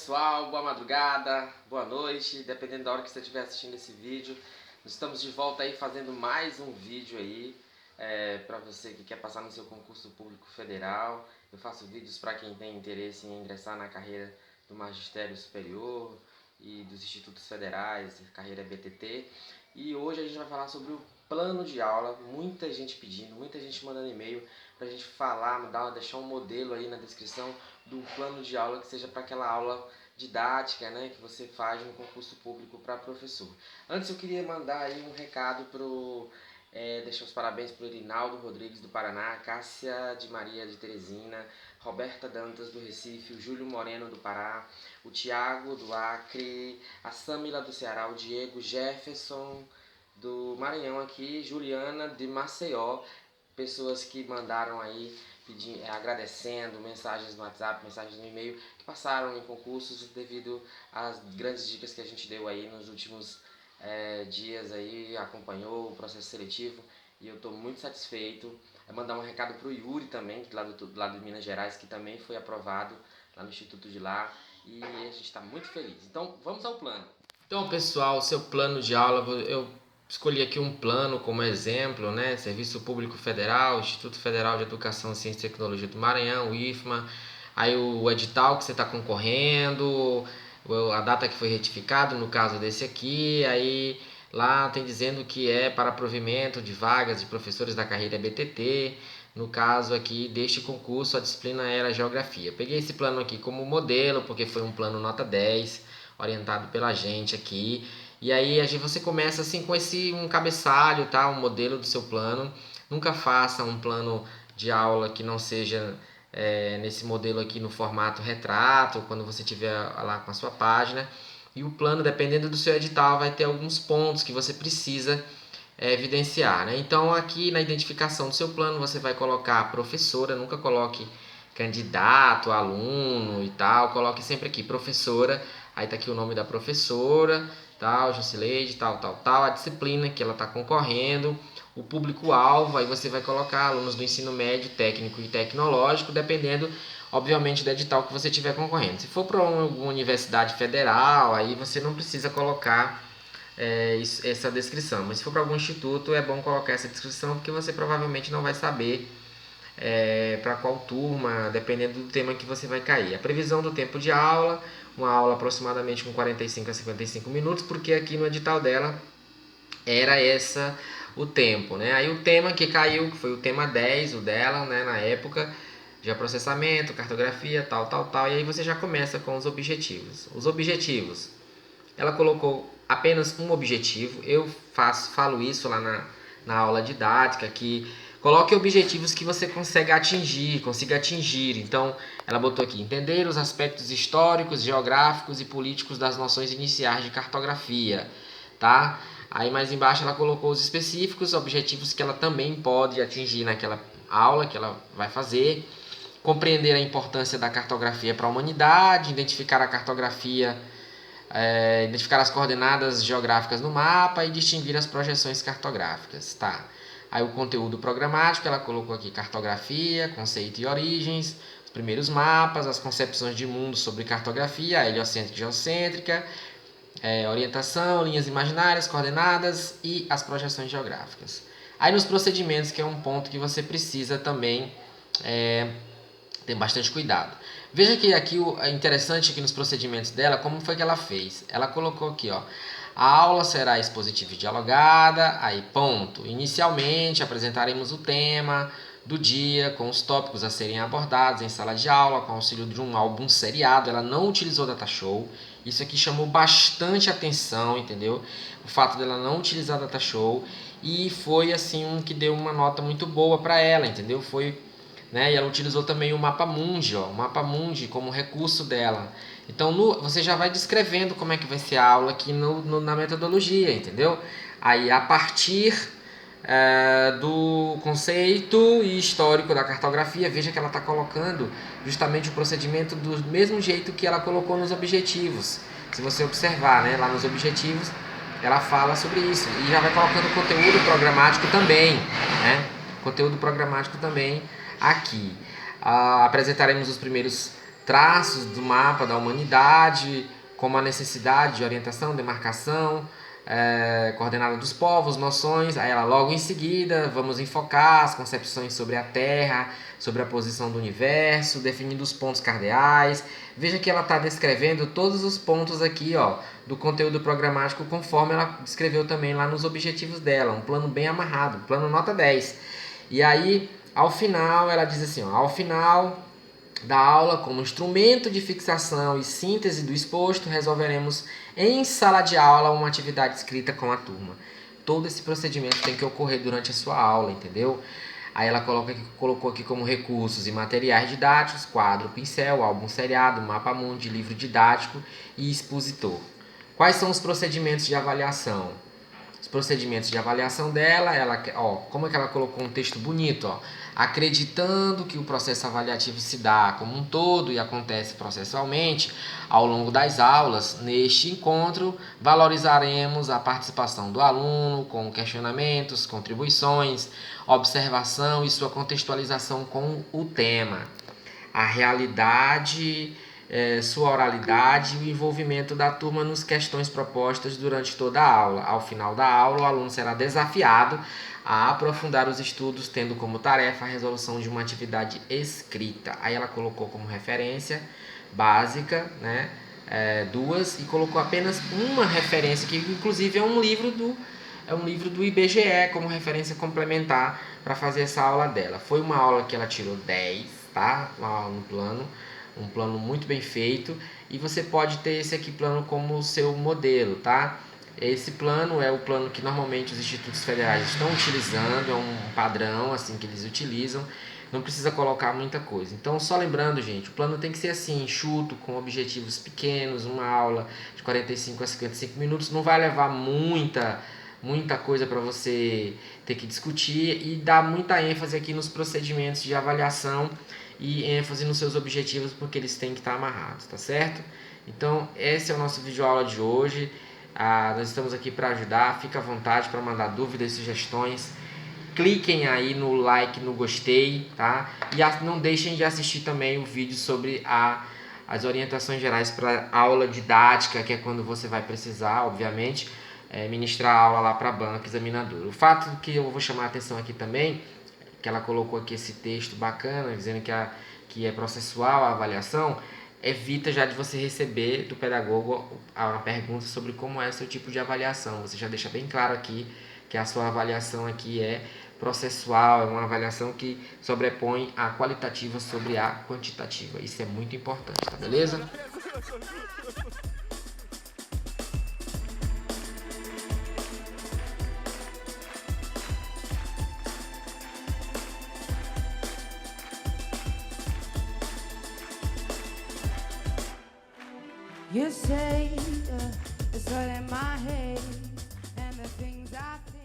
pessoal, boa madrugada, boa noite, dependendo da hora que você estiver assistindo esse vídeo. Nós estamos de volta aí fazendo mais um vídeo aí para você que quer passar no seu concurso público federal. Eu faço vídeos para quem tem interesse em ingressar na carreira do magistério superior e dos institutos federais, carreira BTT. E hoje a gente vai falar sobre o plano de aula. Muita gente pedindo, muita gente mandando e-mail para a gente falar, deixar um modelo aí na descrição do plano de aula que seja para aquela aula didática, né, que você faz no concurso público para professor. Antes eu queria mandar aí um recado deixar os parabéns para o Irinaldo Rodrigues do Paraná, Cássia de Maria de Teresina, Roberta Dantas do Recife, o Júlio Moreno do Pará, o Tiago do Acre, a Samila do Ceará, o Diego Jefferson do Maranhão aqui, Juliana de Maceió, pessoas que mandaram aí agradecendo, mensagens no WhatsApp, mensagens no e-mail, que passaram em concursos devido às grandes dicas que a gente deu aí nos últimos dias aí, acompanhou o processo seletivo e eu estou muito satisfeito. Mandar um recado para o Yuri também, que lá do Minas Gerais, que também foi aprovado lá no Instituto de lá, e a gente está muito feliz. Então vamos ao plano. Então pessoal, o seu plano de aula, eu escolhi aqui um plano como exemplo, né? Serviço Público Federal, Instituto Federal de Educação, Ciência e Tecnologia do Maranhão, o IFMA, aí o edital que você está concorrendo, a data que foi retificado, no caso desse aqui, aí lá tem dizendo que é para provimento de vagas de professores da carreira BTT, no caso aqui deste concurso a disciplina era Geografia. Peguei esse plano aqui como modelo, porque foi um plano nota 10, orientado pela gente aqui. E aí você começa assim com um cabeçalho, tá? Um modelo do seu plano. Nunca faça um plano de aula que não seja nesse modelo aqui no formato retrato, quando você estiver lá com a sua página. E o plano, dependendo do seu edital, vai ter alguns pontos que você precisa evidenciar, né? Então aqui na identificação do seu plano você vai colocar professora, nunca coloque candidato, aluno e tal, coloque sempre aqui professora, aí tá aqui o nome da professora, tal, Jusileide, tal, a disciplina que ela está concorrendo, o público-alvo, aí você vai colocar alunos do ensino médio, técnico e tecnológico, dependendo, obviamente, do edital que você estiver concorrendo. Se for para uma universidade federal, aí você não precisa colocar essa descrição, mas se for para algum instituto, é bom colocar essa descrição, porque você provavelmente não vai saber para qual turma, dependendo do tema que você vai cair. A previsão do tempo de aula, uma aula aproximadamente com 45 a 55 minutos, porque aqui no edital dela era o tempo, né? Aí o tema que caiu, que foi o tema 10, o dela, né, na época, geoprocessamento, cartografia, tal, e aí você já começa com os objetivos. Os objetivos, ela colocou apenas um objetivo, eu falo isso lá na aula didática, que coloque objetivos que você consiga atingir. Então, ela botou aqui, entender os aspectos históricos, geográficos e políticos das noções iniciais de cartografia, tá? Aí mais embaixo ela colocou os específicos, objetivos que ela também pode atingir naquela aula que ela vai fazer. Compreender a importância da cartografia para a humanidade, identificar a cartografia, identificar as coordenadas geográficas no mapa e distinguir as projeções cartográficas, tá? Aí o conteúdo programático, ela colocou aqui cartografia, conceito e origens, os primeiros mapas, as concepções de mundo sobre cartografia, a heliocêntrica e geocêntrica, orientação, linhas imaginárias, coordenadas e as projeções geográficas. Aí nos procedimentos, que é um ponto que você precisa também ter bastante cuidado. Veja que aqui é interessante aqui nos procedimentos dela, como foi que ela fez. Ela colocou aqui, ó, a aula será expositiva e dialogada, aí ponto. Inicialmente apresentaremos o tema do dia, com os tópicos a serem abordados em sala de aula, com auxílio de um álbum seriado. Ela não utilizou data show, isso aqui chamou bastante atenção, entendeu? O fato dela não utilizar data show, e foi assim que deu uma nota muito boa para ela, entendeu? Foi, né? E ela utilizou também o Mapa Mundi, ó, o Mapa Mundi como recurso dela. Então você já vai descrevendo como é que vai ser a aula aqui na metodologia, entendeu? Aí a partir do conceito e histórico da cartografia, veja que ela está colocando justamente o procedimento do mesmo jeito que ela colocou nos objetivos. Se você observar, né, lá nos objetivos, ela fala sobre isso e já vai colocando conteúdo programático também, né? Conteúdo programático também aqui. Apresentaremos os primeiros traços do mapa da humanidade, como a necessidade de orientação, demarcação, coordenada dos povos, noções. Aí ela logo em seguida vamos enfocar as concepções sobre a Terra, sobre a posição do universo, definindo os pontos cardeais. Veja que ela está descrevendo todos os pontos aqui, ó, do conteúdo programático, conforme ela descreveu também lá nos objetivos dela, um plano bem amarrado, plano nota 10. E aí, ao final, ela diz assim, ó, ao final da aula, como instrumento de fixação e síntese do exposto, resolveremos em sala de aula uma atividade escrita com a turma. Todo esse procedimento tem que ocorrer durante a sua aula, entendeu? Aí ela colocou aqui como recursos e materiais didáticos, quadro, pincel, álbum seriado, mapa mundi, livro didático e expositor. Quais são os procedimentos de avaliação? Os procedimentos de avaliação dela, como é que ela colocou um texto bonito, ó. Acreditando que o processo avaliativo se dá como um todo e acontece processualmente ao longo das aulas, neste encontro valorizaremos a participação do aluno com questionamentos, contribuições, observação e sua contextualização com o tema, a realidade, sua oralidade e o envolvimento da turma nas questões propostas durante toda a aula. Ao final da aula, o aluno será desafiado a aprofundar os estudos, tendo como tarefa a resolução de uma atividade escrita. Aí ela colocou como referência básica, né, duas, e colocou apenas uma referência, que inclusive é um livro do IBGE como referência complementar para fazer essa aula dela. Foi uma aula que ela tirou 10, tá? Um plano muito bem feito, e você pode ter esse aqui plano como seu modelo, tá? Esse plano é o plano que normalmente os institutos federais estão utilizando, é um padrão assim que eles utilizam, não precisa colocar muita coisa. Então, só lembrando, gente, o plano tem que ser assim, enxuto, com objetivos pequenos, uma aula de 45 a 55 minutos, não vai levar muita coisa para você ter que discutir, e dá muita ênfase aqui nos procedimentos de avaliação e ênfase nos seus objetivos, porque eles têm que estar amarrados, tá certo? Então, esse é o nosso vídeo aula de hoje. Nós estamos aqui para ajudar, fica à vontade para mandar dúvidas, sugestões. Cliquem aí no like, no gostei, tá? E não deixem de assistir também o vídeo sobre as orientações gerais para aula didática, que é quando você vai precisar, obviamente, ministrar a aula lá para a banca examinadora. O fato que eu vou chamar a atenção aqui também, que ela colocou aqui esse texto bacana, dizendo que é processual a avaliação, evita já de você receber do pedagogo uma pergunta sobre como é o seu tipo de avaliação. Você já deixa bem claro aqui que a sua avaliação aqui é processual, é uma avaliação que sobrepõe a qualitativa sobre a quantitativa. Isso é muito importante, tá beleza? You say it's all in my head and the things I think.